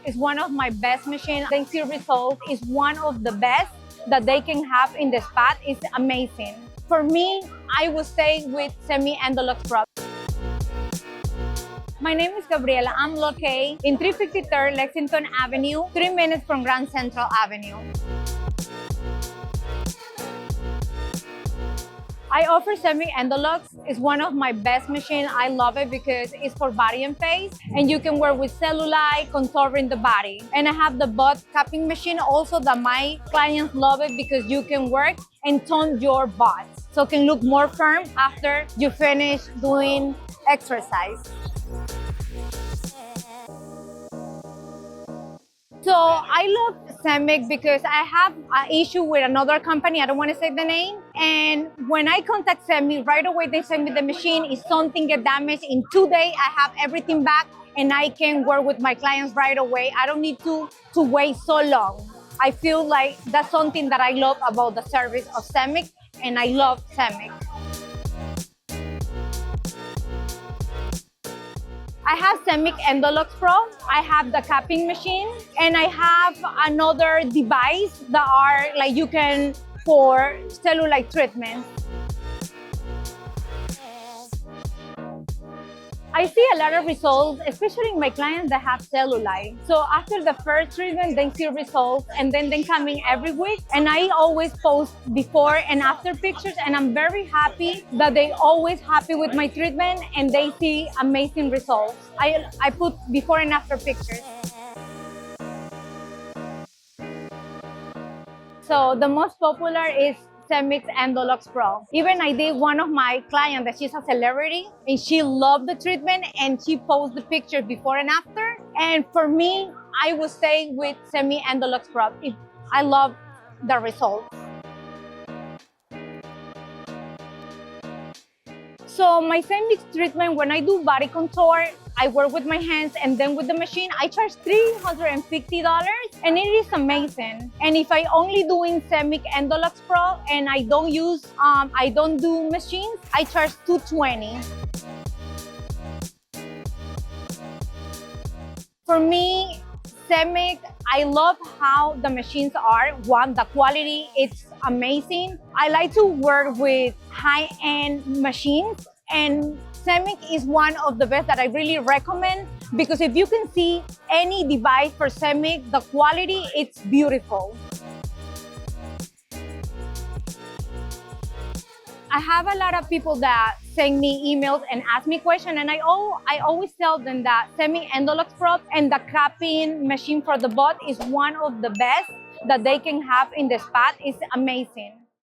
is one of my best machines. They see results is one of the best that they can have in the spa. It's amazing. For me, I would stay with Zemits EndoLuxx Pro. My name is Gabriela. I'm located in 353rd Lexington Avenue, 3 minutes from Grand Central Avenue. I offer Zemits EndoLuxx. It's one of my best machines. I love it because it's for body and face, and you can work with cellulite, contouring the body. And I have the butt capping machine also that my clients love it because you can work and tone your butt. So it can look more firm after you finish doing exercise. So I love Zemits because I have an issue with another company. I don't want to say the name. And when I contact Zemits, right away they send me the machine. If something get damaged, in 2 days I have everything back and I can work with my clients right away. I don't need to wait so long. I feel like that's something that I love about the service of Zemits, and I love Zemits. I have Zemits EndoLuxx Pro, I have the capping machine, and I have another device that are like you can for cellulite treatment. I see a lot of results, especially in my clients that have cellulite. So after the first treatment, they see results, and then they come in every week. And I always post before and after pictures, and I'm very happy that they always happy with my treatment and they see amazing results. I put before and after pictures. So the most popular is Zemits EndoLuxx Pro. Even I did one of my clients that she's a celebrity and she loved the treatment and she posted the picture before and after. And for me, I would stay with Zemits EndoLuxx Pro. I love the results. So my Zemits treatment, when I do body contour, I work with my hands, and then with the machine, I charge $350, and it is amazing. And if I only doing Zemits EndoLuxx Pro and I don't use, I don't do machines, I charge $220. For me, Zemits, I love how the machines are. One, the quality, it's amazing. I like to work with high-end machines, and Zemits is one of the best that I really recommend because if you can see any device for Zemits, the quality, it's beautiful. I have a lot of people that send me emails and ask me questions, and I always tell them that Zemits EndoLuxx Pro and the capping machine for the butt is one of the best that they can have in the spa. It's amazing.